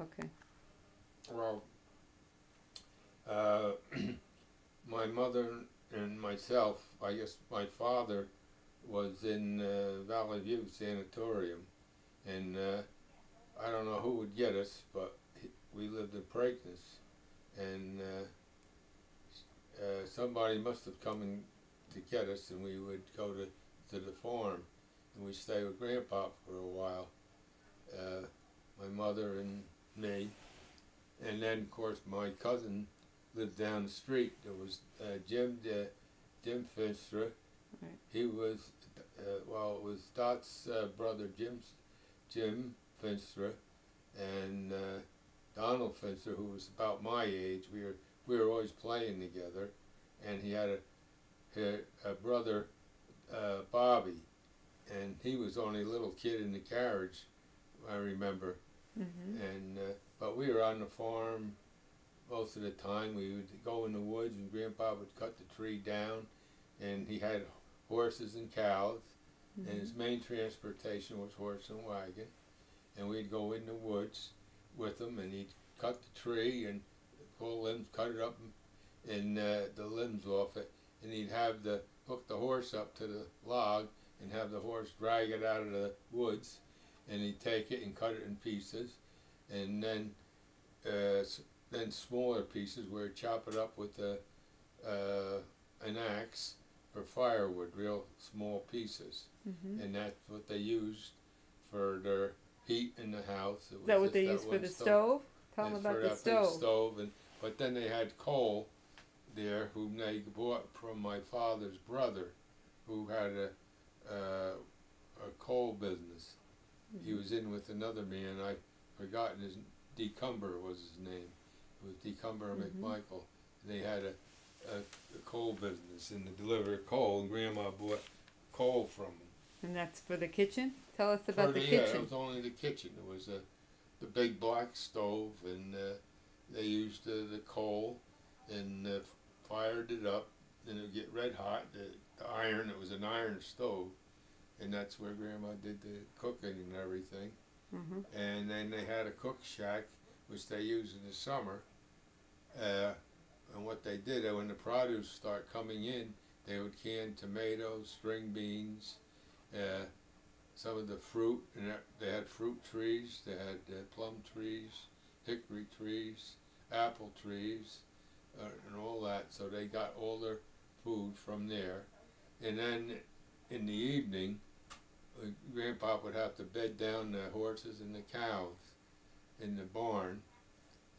Okay. Well, uh, my mother and myself, I guess my father was in Valley View Sanatorium, and I don't know who would get us, but we lived in Preakness, and somebody must have come in to get us, and we would go to the farm, and we'd stay with Grandpa for a while, uh, my mother and me, and then of course my cousin lived down the street. There was Jim Finstra. Right. He was well, it was Dot's brother Jim Finstra, and Donald Finster, who was about my age. We were always playing together, and he had a brother, Bobby, and he was only a little kid in the carriage, I remember. Mm-hmm. And but we were on the farm most of the time. We would go in the woods, and Grandpa would cut the tree down, and he had horses and cows, Mm-hmm. and his main transportation was horse and wagon. And we'd go in the woods with him, and he'd cut the tree and pull limbs, cut it up, and the limbs off it, and he'd have hook the horse up to the log and have the horse drag it out of the woods, and he'd take it and cut it in pieces, and then smaller pieces where he'd chop it up with an axe for firewood, real small pieces, Mm-hmm. and that's what they used for their heat in the house. Is that what they use for the stove? Tell them And about for the that stove. big stove, but then they had coal there, whom they bought from my father's brother, who had a coal business. Mm-hmm. He was in with another man. I forgotten his Decumber was his name. It was Decumber Mm-hmm. McMichael. They had a coal business and they delivered coal, and Grandma bought coal from them. And that's for the kitchen? Tell us about the Yeah, it kitchen. was only the kitchen. It was the big black stove, and they used the coal and fired it up, and it would get red hot. The iron, it was an iron stove, and that's where Grandma did the cooking and everything. Mm-hmm. And then they had a cook shack, which they used in the summer. And what they did, when the produce started coming in, they would can tomatoes, string beans, some of the fruit, and they had fruit trees, they had plum trees, hickory trees, apple trees, and all that. So they got all their food from there. And then in the evening, Grandpa would have to bed down the horses and the cows in the barn,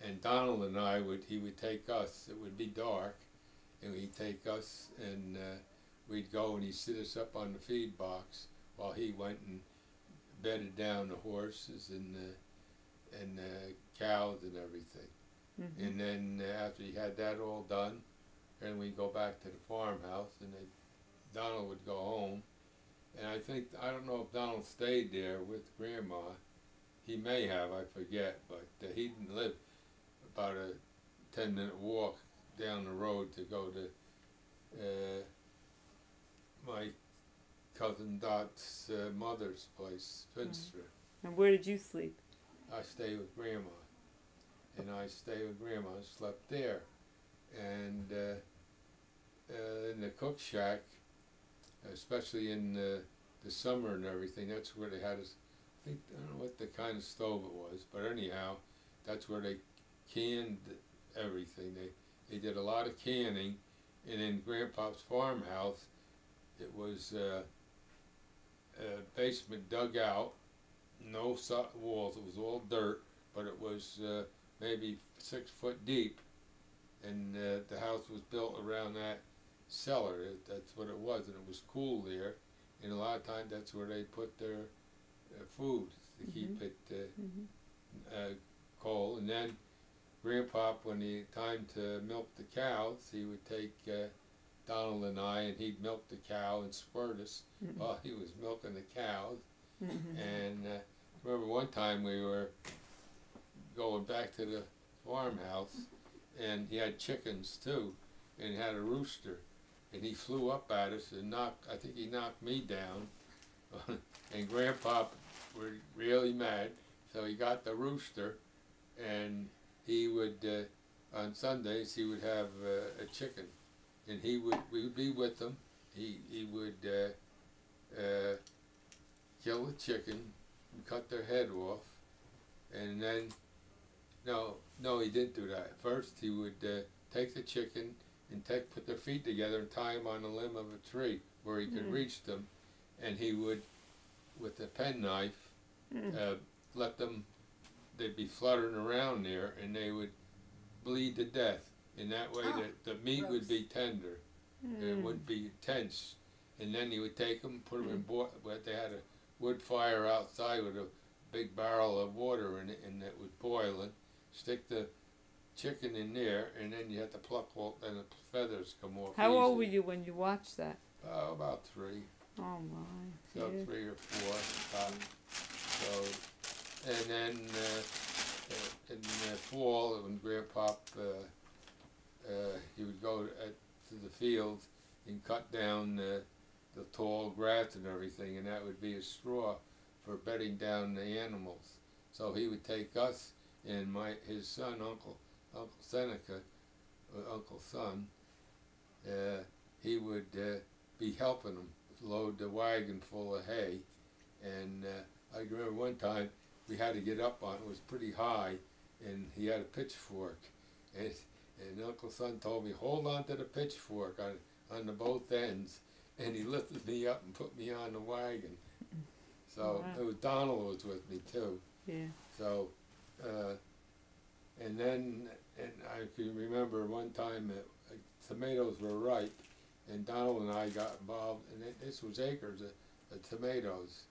and Donald and he would take us. It would be dark, and he'd take us, and we'd go, and he'd sit us up on the feed box while he went and bedded down the horses and the cows and everything. Mm-hmm. And then after he had that all done, then we'd go back to the farmhouse, and Donald would go home. And I don't know if Donald stayed there with Grandma. He may have, I forget, but he didn't live about a 10-minute walk down the road to go to my cousin Dot's mother's place, Finster. And where did you sleep? I stayed with Grandma, and I stayed with Grandma and slept there. And in the cook shack, especially in the summer and everything, that's where they had us. I don't know what the kind of stove it was, but anyhow, that's where they canned everything. They did a lot of canning, and in Grandpa's farmhouse, it was a basement dug out, no walls. It was all dirt, but it was maybe 6 foot deep, and the house was built around that cellar. That's what it was, and it was cool there. And a lot of times, that's where they put their food to Mm-hmm. keep it Mm-hmm. cold. And then Grandpa, when he time to milk the cows, he would take Donald and and he'd milk the cow and squirt us Mm-hmm. while he was milking the cows. Mm-hmm. And remember one time we were going back to the farmhouse, and he had chickens too, and he had a rooster, and he flew up at us and I think he knocked me down, and Grandpa was really mad, so he got the rooster, and he would on Sundays he would have a chicken, and we would be with him. He would kill the chicken and cut their head off, and then no, he didn't do that. First he would take the chicken and put their feet together and tie them on the limb of a tree where he could reach them, and he would, with a penknife, let them. They'd be fluttering around there, and they would bleed to death. In that way, the meat would be tender. It wouldn't be tense. And then he would take them, put them in but they had a wood fire outside with a big barrel of water in it, and it was boiling. Stick the chicken in there, and then you had to pluck all, and the feathers come off. How old were you when you watched that? About 3. Oh my. So Yeah. 3 or 4. So, and then in the fall, when Grandpa he would go to the field and cut down the tall grass and everything, and that would be a straw for bedding down the animals. So he would take us and his son, Uncle Seneca, Uncle's son. He would be helping him load the wagon full of hay, and I remember one time we had to get up on it. It was pretty high, and he had a pitchfork, and Uncle Son told me, hold on to the pitchfork on the both ends, and he lifted me up and put me on the wagon. So it was Donald was with me too. Yeah. So, and I can remember one time that tomatoes were ripe, and Donald and I got involved, and this was acres of tomatoes,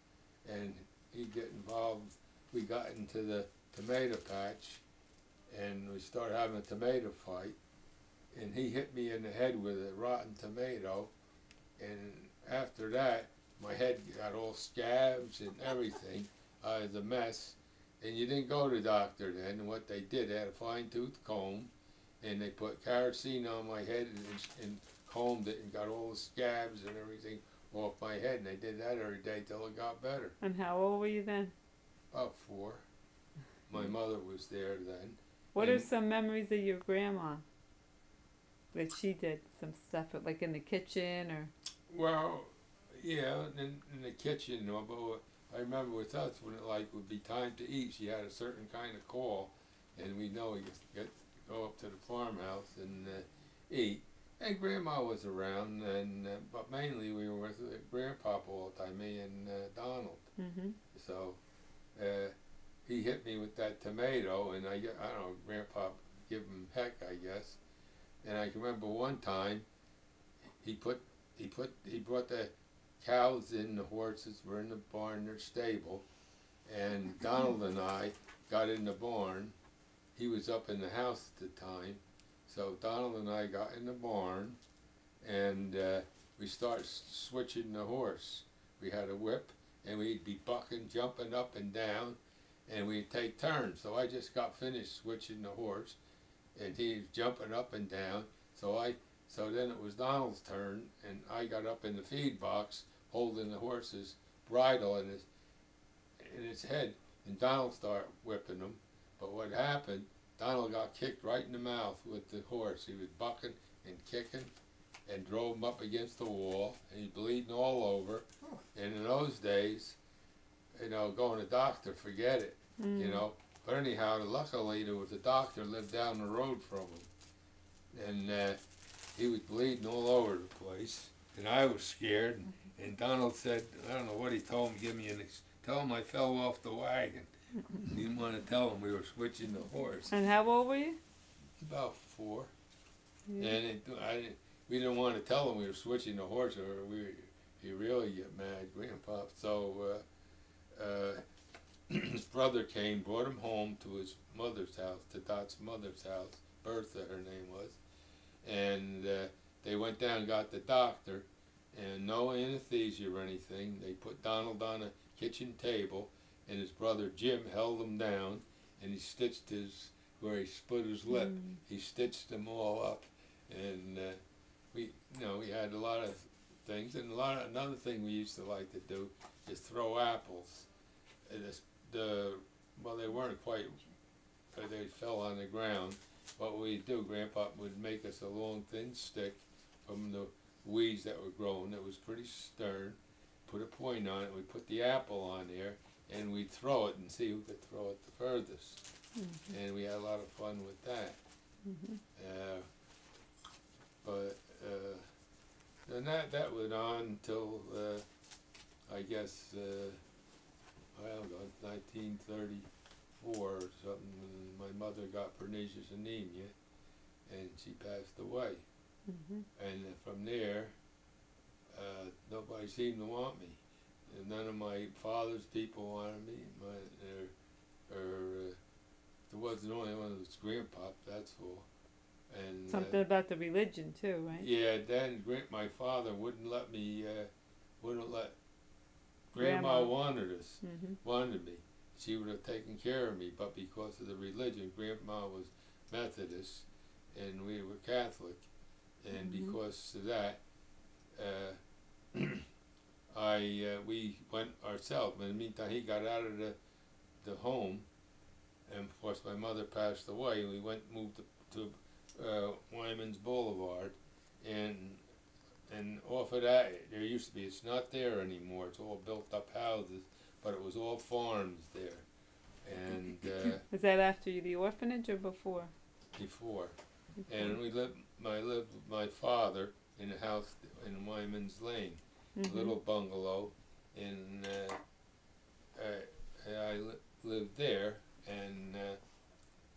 and he'd get involved. We got into the tomato patch, and we started having a tomato fight, and he hit me in the head with a rotten tomato, and after that, my head got all scabs and everything. I was a mess, and you didn't go to the doctor then. And what they did, they had a fine-tooth comb, and they put kerosene on my head and combed it and got all the scabs and everything off my head, and they did that every day till it got better. And how old were you then? About 4. My mother was there then. What are some memories of your grandma? That she did some stuff like in the kitchen or? Well, yeah, in the kitchen. But I remember with us when it would be time to eat, she had a certain kind of call, and we know we get go up to the farmhouse and eat. And Grandma was around, and but mainly we were with Grandpa all the time, me and Donald. Mm-hmm. So he hit me with that tomato, and I don't know, Grandpa give him heck, I guess. And I can remember one time he brought the cows in, the horses were in the barn, their stable, and Donald and I got in the barn. He was up in the house at the time, so Donald and I got in the barn, and we started switching the horse. We had a whip, and we'd be bucking, jumping up and down, and we'd take turns. So I just got finished switching the horse, and he was jumping up and down. So then it was Donald's turn, and I got up in the feed box holding the horse's bridle in its head, and Donald started whipping him. But what happened, Donald got kicked right in the mouth with the horse. He was bucking and kicking and drove him up against the wall, and he's bleeding all over. And in those days, going to the doctor, forget it, But anyhow, luckily there was a doctor lived down the road from him, and he was bleeding all over the place, and I was scared. And Donald said, I don't know what he told him, tell him I fell off the wagon. He didn't want to tell him we were switching the horse. And how old were you? About 4. Yeah. And we didn't want to tell him we were switching the horse, or he'd really get mad, Grandpa. So his brother came, brought him home to his mother's house, to Dot's mother's house, Bertha her name was, and they went down and got the doctor, and no anesthesia or anything. They put Donald on a kitchen table, and his brother Jim held him down, and he stitched where he split his lip. He stitched them all up, and we had a lot of things, and another thing we used to like to do is throw apples. And they weren't quite they fell on the ground, what we'd do, Grandpa would make us a long thin stick from the weeds that were growing that was pretty stern, put a point on it, we'd put the apple on there, and we'd throw it and see who could throw it the furthest. Mm-hmm. And we had a lot of fun with that. Mm-hmm. But then that went on until I guess I don't know, 1934 or something. When my mother got pernicious anemia, and she passed away. Mm-hmm. And from there, nobody seemed to want me. And none of my father's people wanted me. There wasn't only one of those grandpop, that's all. And Something about the religion too, right? yeah, then my father wouldn't let me, wouldn't let, Grandma wanted us, Mm-hmm. wanted me. She would have taken care of me, but because of the religion, Grandma was Methodist and we were Catholic, and Mm-hmm. because of that, we went ourselves. But in the meantime, he got out of the home, and of course my mother passed away. We moved to Wyman's Boulevard, and off of that, there used to be, it's not there anymore, it's all built up houses, but it was all farms there. And Was that after the orphanage or before? before. And I lived with my father in a house in Wyman's Lane, Mm-hmm. a little bungalow, and I lived there, and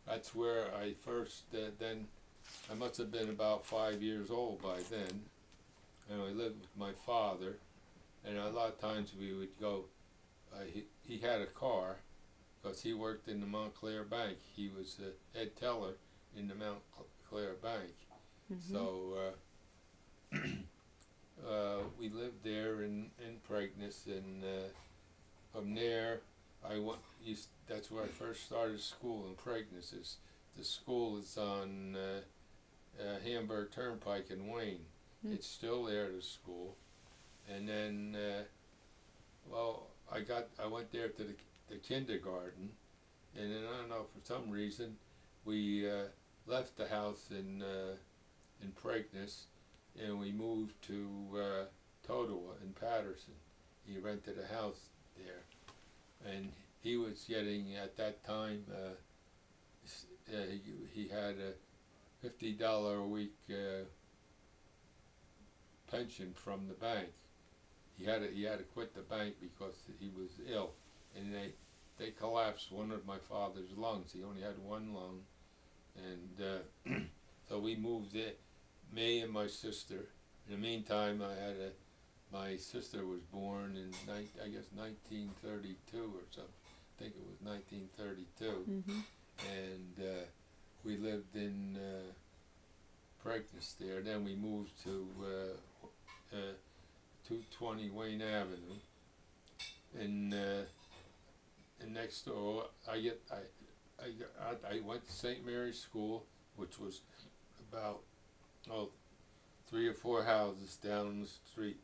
that's where I first, then I must have been about 5 years old by then, and I lived with my father, and a lot of times we would go, he had a car, because he worked in the Montclair Bank. He was the head teller in the Montclair Bank. Mm-hmm. So we lived there in Preakness, and from there that's where I first started school in Preakness. The school is on Hamburg Turnpike in Wayne. Mm. It's still there, the school. And then, I went there to the kindergarten, and then I don't know, for some reason, we left the house in Preakness, and we moved to Totowa in Patterson. He rented a house there, and he was getting, at that time, he had a $50 a week pension from the bank. He had to quit the bank because he was ill, and they collapsed one of my father's lungs. He only had one lung, and so we moved it, me and my sister. In the meantime, my sister was born in I guess 1932 or something. I think it was 1932, Mm-hmm. and we lived in Preakness there. Then we moved to 220 Wayne Avenue, and next door I went to St. Mary's School, which was about 3 or 4 houses down the street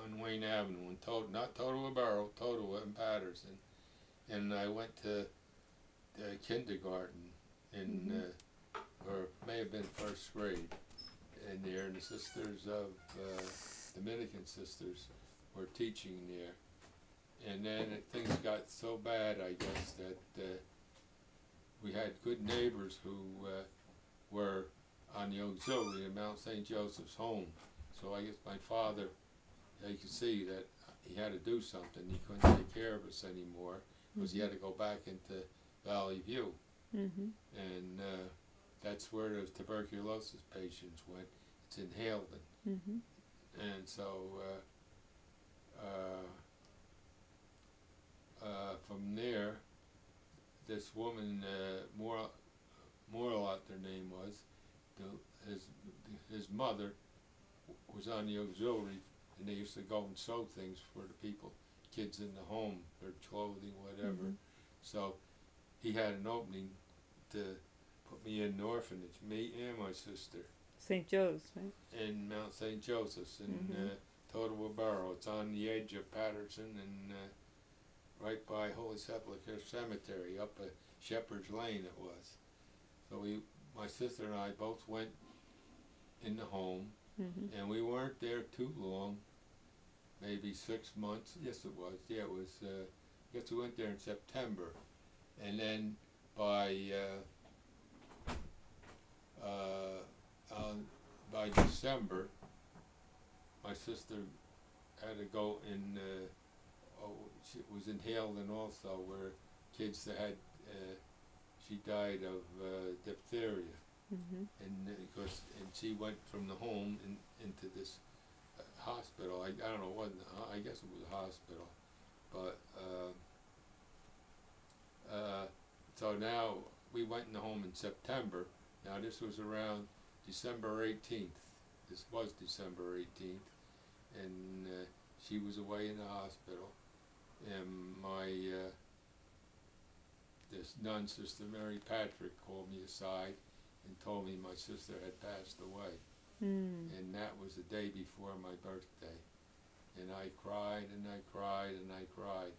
on Wayne Avenue, not Totowa Borough, Totowa and Patterson. And I went to kindergarten in, or may have been first grade in there, and the sisters of Dominican sisters were teaching there. And then things got so bad, I guess, that we had good neighbors who were on the auxiliary in Mount St. Joseph's home. So I guess my father, you could see that he had to do something. He couldn't take care of us anymore because he had to go back into Valley View. Mm-hmm. And that's where the tuberculosis patients went. It's in Halden. Mm-hmm. And so from there, this woman, Morlot, their name was, his mother was on the auxiliary, and they used to go and sew things for the people, kids in the home, their clothing, whatever. Mm-hmm. So he had an opening to put me in the orphanage, me and my sister, St. Joe's, right? in Mount St. Joseph's in Totowa Borough. It's on the edge of Patterson and right by Holy Sepulchre Cemetery, up a Shepherd's Lane it was. So my sister and I both went in the home, and we weren't there too long, maybe 6 months. Yes, it was. Yeah, it was. I guess we went there in September, and then by December, my sister had to go in. She was in Halden also, where kids that had. She died of diphtheria, and she went from the home into this hospital. I don't know what. I guess it was a hospital, but so now we went in the home in September. Now this was around December 18th. This was December 18th, and she was away in the hospital, and this nun, Sister Mary Patrick, called me aside and told me my sister had passed away. And that was the day before my birthday. And I cried and I cried and I cried.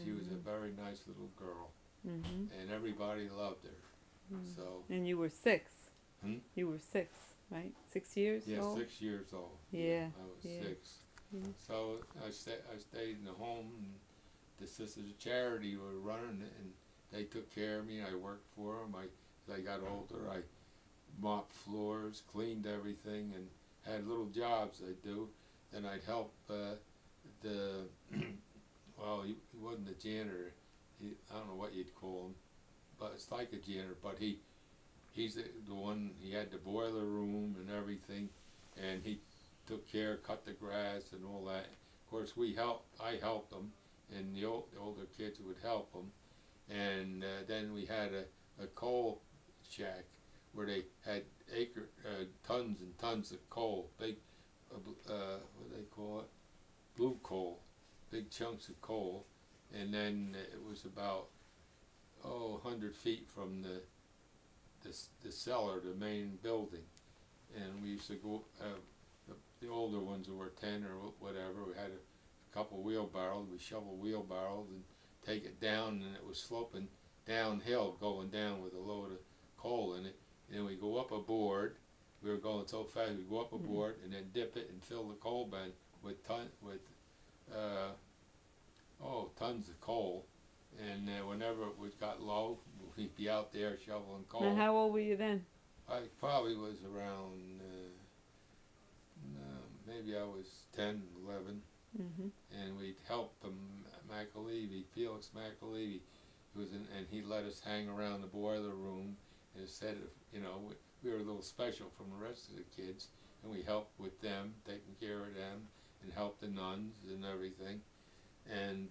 She was a very nice little girl, and everybody loved her. So. And you were 6. Hmm? You were 6, right? 6 years old? Yeah, 6 years old. Yeah. I was 6. So I stayed in the home, and the Sisters of Charity were running it, and they took care of me. I worked for them. As I got older, I mopped floors, cleaned everything, and had little jobs I'd do. Then I'd help well, he wasn't a janitor. I don't know what you'd call him, but it's like a janitor. But he's the one. He had the boiler room and everything, and he took care, cut the grass and all that. Of course, I helped them, and the older kids would help them. And then we had a coal shack where they had tons and tons of coal, big, what do they call it? Blue coal, big chunks of coal. And then it was about 100 feet from the cellar, the main building. And we used to go, the older ones who were 10 or whatever, we had a couple wheelbarrows. We shoveled wheelbarrows and take it down, and it was sloping downhill, going down with a load of coal in it. And then we go up a board. We were going so fast, we go up a board and then dip it and fill the coal bin with tons of coal. And whenever it got low, we'd be out there shoveling coal. And how old were you then? I probably was around, maybe I was 10, 11. And we'd help Felix McAlevey, and he let us hang around the boiler room. And instead of, we were a little special from the rest of the kids, and we helped with them, taking care of them, and helped the nuns and everything.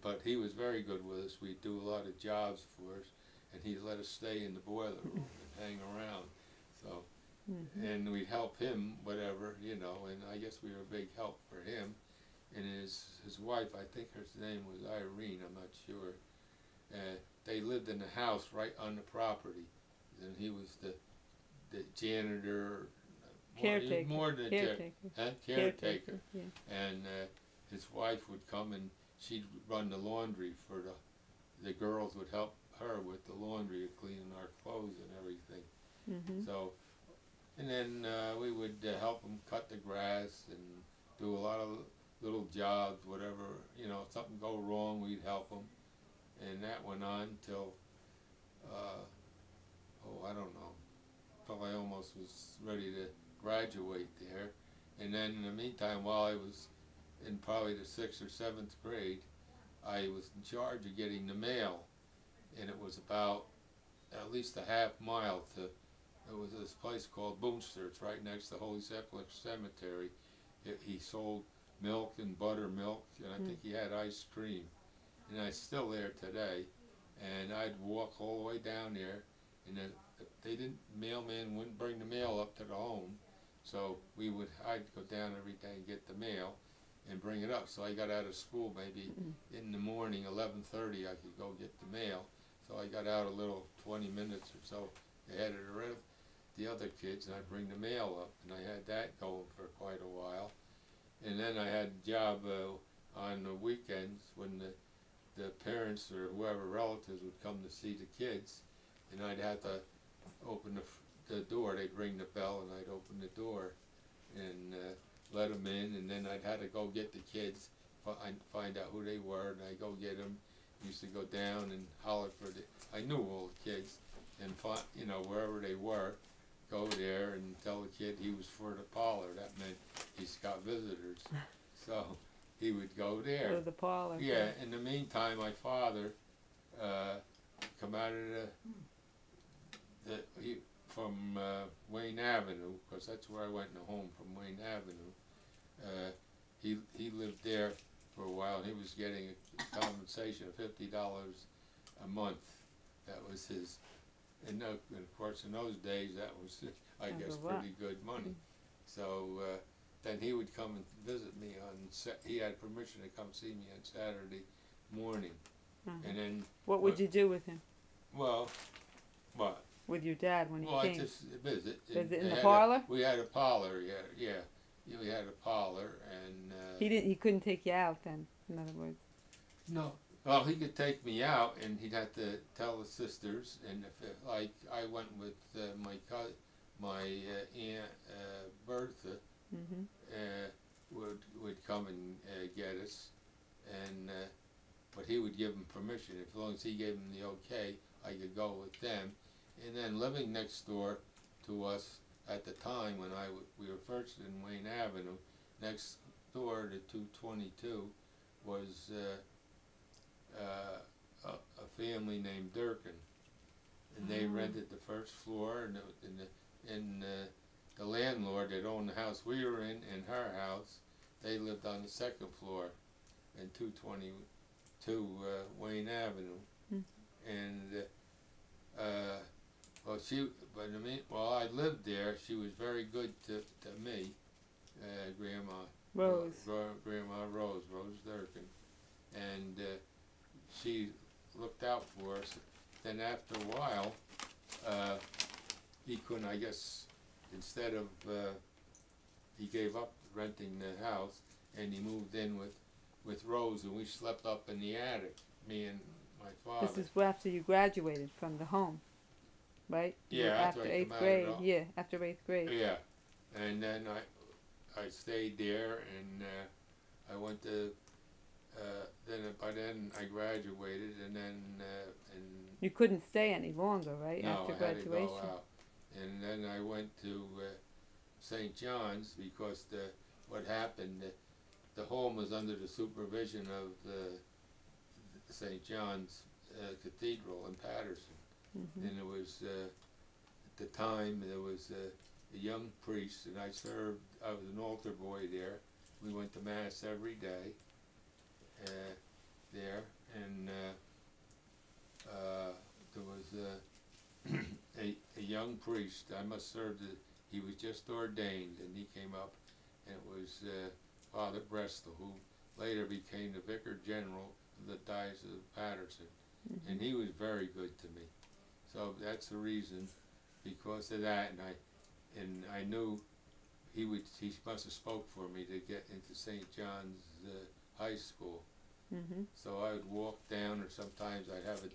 But he was very good with us. We'd do a lot of jobs for us, and he let us stay in the boiler room and hang around. So, and we'd help him, whatever, and I guess we were a big help for him. And his wife, I think her name was Irene, I'm not sure. They lived in the house right on the property, and he was the janitor, Caretaker. more than a Caretaker. caretaker. Yeah. And his wife would come and she'd run the laundry for the girls would help her with the laundry, cleaning our clothes and everything. So, and then we would help them cut the grass and do a lot of little jobs, whatever, if something go wrong, we'd help them. And that went on till, I don't know, till I almost was ready to graduate there. And then in the meantime, while I was in probably the 6th or 7th grade, I was in charge of getting the mail. And it was about at least a half mile it was this place called Boomster. It's right next to Holy Sepulchre Cemetery. He sold milk and buttermilk, and I think he had ice cream. And it's still there today. And I'd walk all the way down there, and mailman wouldn't bring the mail up to the home. So I'd go down every day and get the mail and bring it up. So I got out of school maybe in the morning, 11:30, I could go get the mail. So I got out a little 20 minutes or so ahead of the other kids, and I'd bring the mail up. And I had that going for quite a while. And then I had a job on the weekends when the parents or whoever relatives would come to see the kids. and I'd have to open the door. They'd ring the bell, and I'd open the door, and let them in, and then I'd have to go get the kids, find out who they were, and I'd go get them. Used to go down and holler for I knew all the kids, and you know, wherever they were, go there and tell the kid he was for the parlor. That meant he's got visitors. So he would go there. Go to the parlor. Yeah, in the meantime, my father come out of from Wayne Avenue, because that's where I went home, from Wayne Avenue. He lived there for a while. He was getting a compensation of $50 a month. That was his. And of course, in those days, that was, I guess, pretty good money. So then he would come and visit me he had permission to come see me on Saturday morning. And then what would you do with him? Well, what? With your dad when he came? Well, just visit. Visit in the parlor? We had a parlor, yeah. We had a parlor, and he couldn't take you out then, in other words. No. Well, he could take me out, and he'd have to tell the sisters, and if like I went with my aunt Bertha, would come and get us, and but he would give them permission. As long as he gave them the okay, I could go with them. And then living next door to us at the time when we were first in Wayne Avenue, next door to 222 was a family named Durkin, and they rented the first floor, and the landlord that owned the house we were in and her house, they lived on the second floor in 222 Wayne Avenue. And while I lived there, she was very good to me, Grandma Rose. Grandma Rose Durkin, and she looked out for us. Then after a while, he couldn't, I guess, instead of, he gave up renting the house, and he moved in with Rose, and we slept up in the attic, me and my father. This is after you graduated from the home, right? Yeah, after 8th grade. Yeah, after 8th grade. Yeah, and then I stayed there, and I went to, by then I graduated, and then you couldn't stay any longer, right? No, after I graduation. had to go out. And then I went to St. John's, because what happened, the home was under the supervision of St. John's Cathedral in Patterson. And it was, at the time, there was a young priest, and I was an altar boy there. We went to Mass every day there, and there was a young priest. I must serve he was just ordained, and he came up, and it was Father Brestel, who later became the Vicar General of the Diocese of Patterson. And he was very good to me. So that's the reason, because of that, and I knew he must have spoke for me to get into St. John's High School. So I would walk down, or sometimes I'd have a